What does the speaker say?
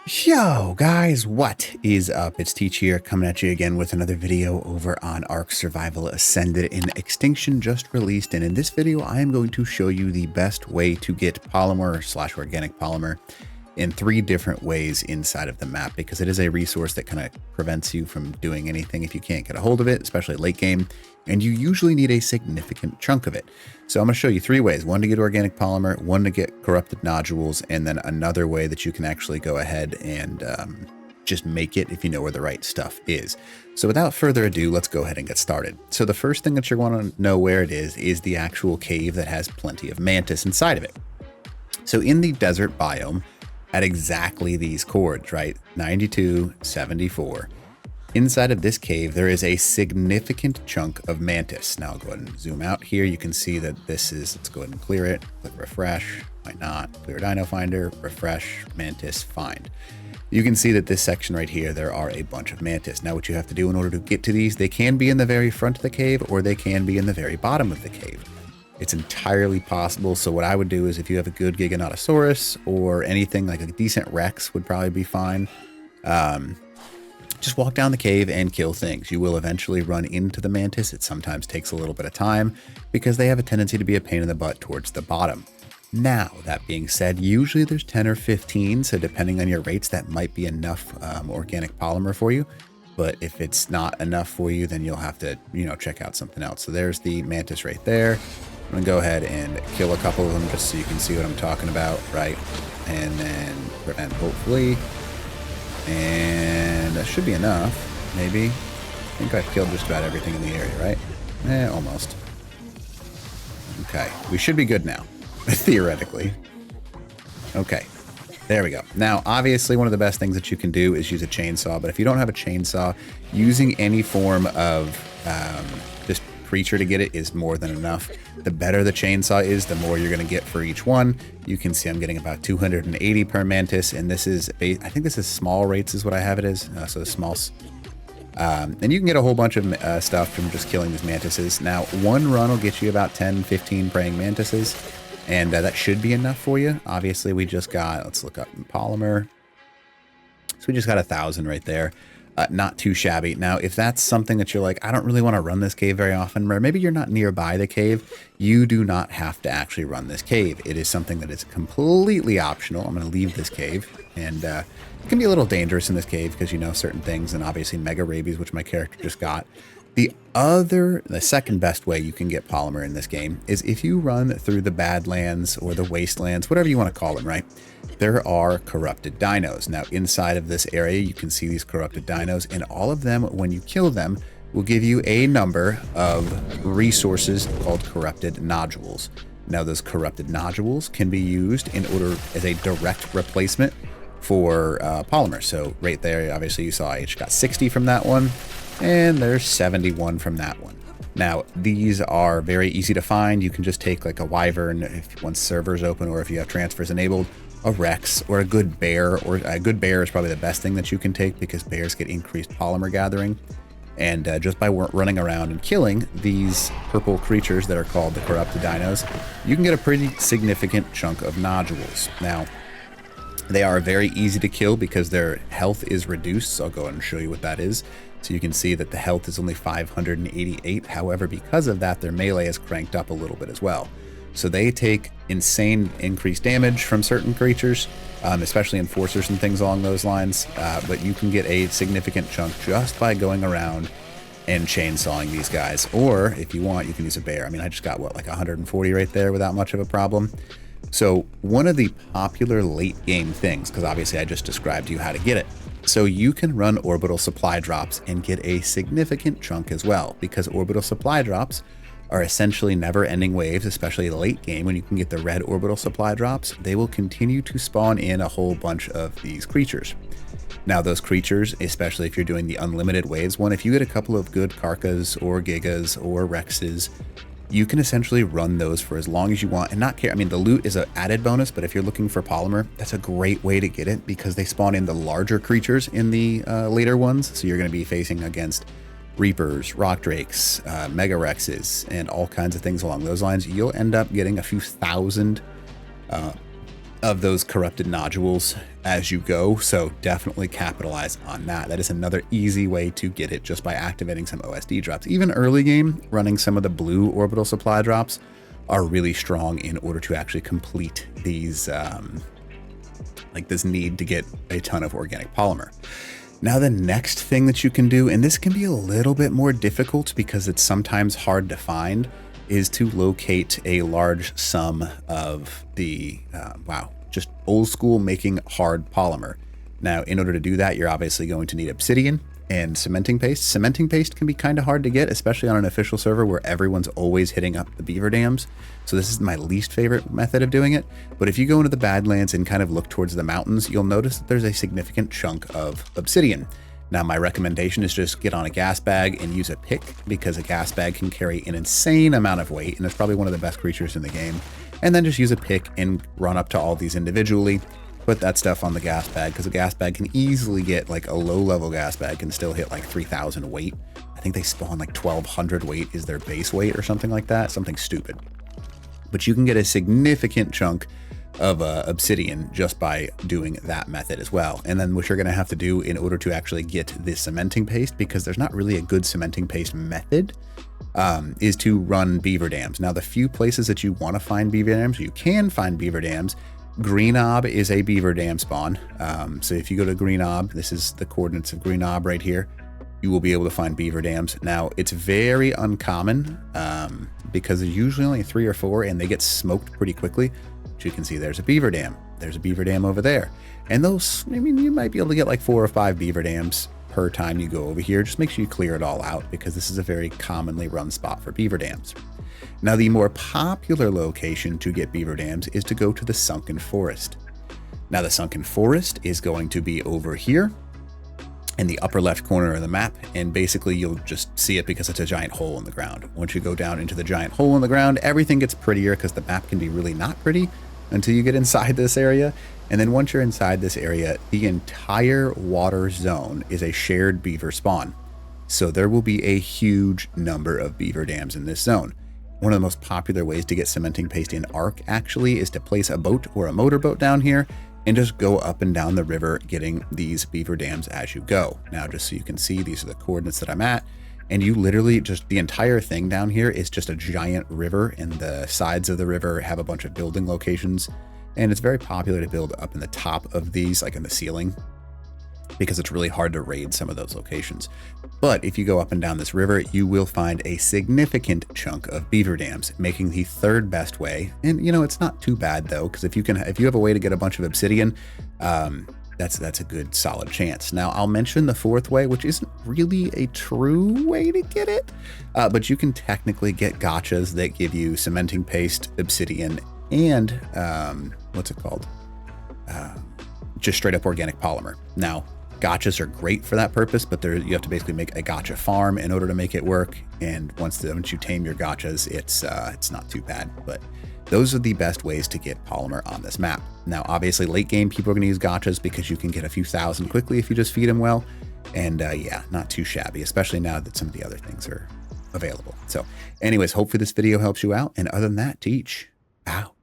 Yo guys, what is up? It's Teach here, coming at you again with another video over on Ark Survival Ascended in Extinction just released. And in this video, I am going to show you the best way to get polymer / organic polymer in 3 different ways inside of the map, because it is a resource that kind of prevents you from doing anything if you can't get a hold of it, especially late game, and you usually need a significant chunk of it. So I'm going to show you 3 ways: one to get organic polymer, one to get corrupted nodules, and then another way that you can actually go ahead and just make it if you know where the right stuff is. So without further ado, let's go ahead and get started. So the first thing that you're going to know where it is the actual cave that has plenty of mantis inside of it. So in the desert biome, at exactly these chords, right? 92, 74. Inside of this cave, there is a significant chunk of mantis. Now I'll go ahead and zoom out here. You can see that this is, let's go ahead and clear it. Click refresh, might not. Clear dino finder, refresh, mantis, find. You can see that this section right here, there are a bunch of mantis. Now what you have to do in order to get to these, they can be in the very front of the cave or they can be in the very bottom of the cave. It's entirely possible. So what I would do is, if you have a good Giganotosaurus or anything like a decent Rex would probably be fine. Just walk down the cave and kill things. You will eventually run into the mantis. It sometimes takes a little bit of time because they have a tendency to be a pain in the butt towards the bottom. Now, that being said, usually there's 10 or 15. So depending on your rates, that might be enough organic polymer for you. But if it's not enough for you, then you'll have to, check out something else. So there's the mantis right there. I'm gonna go ahead and kill a couple of them just so you can see what I'm talking about, right? And then prevent, hopefully. And that should be enough, maybe. I think I've killed just about everything in the area, right? Almost. Okay, we should be good now, theoretically. Okay, there we go. Now, obviously, one of the best things that you can do is use a chainsaw, but if you don't have a chainsaw, using any form of just creature to get it is more than enough. The better the chainsaw is, the more you're going to get for each one. You can see I'm getting about 280 per mantis, and this is, I think this is small rates is what I have it as, so small. And you can get a whole bunch of stuff from just killing these mantises. Now, one run will get you about 10, 15 praying mantises, and that should be enough for you. Obviously, we just got, let's look up polymer. So we just got 1,000 right there. Not too shabby. Now, if that's something that you're like, I don't really want to run this cave very often, or maybe you're not nearby the cave, you do not have to actually run this cave. It is something that is completely optional. I'm going to leave this cave, and it can be a little dangerous in this cave because you know certain things, and obviously mega rabies, which my character just got. The second best way you can get polymer in this game is if you run through the Badlands or the Wastelands, whatever you want to call them, right? There are corrupted dinos. Now, inside of this area, you can see these corrupted dinos, and all of them, when you kill them, will give you a number of resources called corrupted nodules. Now, those corrupted nodules can be used in order as a direct replacement for polymer. So right there, obviously you saw I got 60 from that one, and there's 71 from that one. Now, these are very easy to find. You can just take like a wyvern once server's open, or if you have transfers enabled, a Rex or a good bear, or a good bear is probably the best thing that you can take because bears get increased polymer gathering. And just by running around and killing these purple creatures that are called the corrupted dinos, you can get a pretty significant chunk of nodules. Now, they are very easy to kill because their health is reduced. So I'll go ahead and show you what that is. So you can see that the health is only 588. However, because of that, their melee is cranked up a little bit as well. So they take insane increased damage from certain creatures, especially enforcers and things along those lines. But you can get a significant chunk just by going around and chainsawing these guys. Or if you want, you can use a bear. I mean, I just got what, like 140 right there without much of a problem. So one of the popular late game things, because obviously I just described to you how to get it. So you can run orbital supply drops and get a significant chunk as well, because orbital supply drops are essentially never-ending waves, especially late game when you can get the red orbital supply drops. They will continue to spawn in a whole bunch of these creatures. Now, those creatures, especially if you're doing the unlimited waves one, if you get a couple of good Karkas or Gigas or Rexes, you can essentially run those for as long as you want and not care. I mean, the loot is an added bonus, but if you're looking for polymer, that's a great way to get it because they spawn in the larger creatures in the later ones. So you're going to be facing against Reapers, Rock Drakes, Mega Rexes, and all kinds of things along those lines. You'll end up getting a few thousand of those corrupted nodules as you go, so definitely capitalize on that. That is another easy way to get it, just by activating some OSD drops. Even early game, running some of the blue orbital supply drops are really strong in order to actually complete these, like this need to get a ton of organic polymer. Now the next thing that you can do, and this can be a little bit more difficult because it's sometimes hard to find, is to locate a large sum of the, just old school making hard polymer. Now, in order to do that, you're obviously going to need obsidian and cementing paste. Cementing paste can be kind of hard to get, especially on an official server where everyone's always hitting up the beaver dams. So this is my least favorite method of doing it. But if you go into the Badlands and kind of look towards the mountains, you'll notice that there's a significant chunk of obsidian. Now, my recommendation is just get on a gas bag and use a pick, because a gas bag can carry an insane amount of weight, and it's probably one of the best creatures in the game. And then just use a pick and run up to all these individually. Put that stuff on the gas bag, because a gas bag can easily get, like a low-level gas bag can still hit like 3,000 weight. I think they spawn like 1,200 weight is their base weight or something like that, something stupid. But you can get a significant chunk of obsidian just by doing that method as well. And then what you're going to have to do in order to actually get this cementing paste, because there's not really a good cementing paste method, is to run beaver dams. Now, the few places that you want to find beaver dams, you can find beaver dams. Green Ob is a beaver dam spawn. So if you go to Green Ob, this is the coordinates of Green Ob right here, you will be able to find beaver dams. Now, it's very uncommon because there's usually only 3 or 4, and they get smoked pretty quickly. You can see there's a beaver dam. There's a beaver dam over there. And those, I mean, you might be able to get like 4 or 5 beaver dams per time you go over here. Just make sure you clear it all out, because this is a very commonly run spot for beaver dams. Now, the more popular location to get beaver dams is to go to the Sunken Forest. Now, the Sunken Forest is going to be over here in the upper left corner of the map, and basically you'll just see it because it's a giant hole in the ground. Once you go down into the giant hole in the ground, everything gets prettier, because the map can be really not pretty until you get inside this area. And then once you're inside this area, the entire water zone is a shared beaver spawn. So there will be a huge number of beaver dams in this zone. One of the most popular ways to get cementing paste in Ark actually is to place a boat or a motorboat down here and just go up and down the river getting these beaver dams as you go. Now, just so you can see, these are the coordinates that I'm at. And you literally just, the entire thing down here is just a giant river, and the sides of the river have a bunch of building locations. And it's very popular to build up in the top of these, like in the ceiling, because it's really hard to raid some of those locations. But if you go up and down this river, you will find a significant chunk of beaver dams, making the 3rd best way. And you know, it's not too bad though, because if you have a way to get a bunch of obsidian, that's a good solid chance. Now, I'll mention the 4th way, which isn't really a true way to get it, but you can technically get gachas that give you cementing paste, obsidian, and what's it called? Just straight up organic polymer. Now, gachas are great for that purpose, but you have to basically make a gacha farm in order to make it work. And once you tame your gachas, it's not too bad. But those are the best ways to get polymer on this map. Now, obviously, late game, people are going to use gachas because you can get a few thousand quickly if you just feed them well. And yeah, not too shabby, especially now that some of the other things are available. So anyways, hopefully this video helps you out. And other than that, Teach out.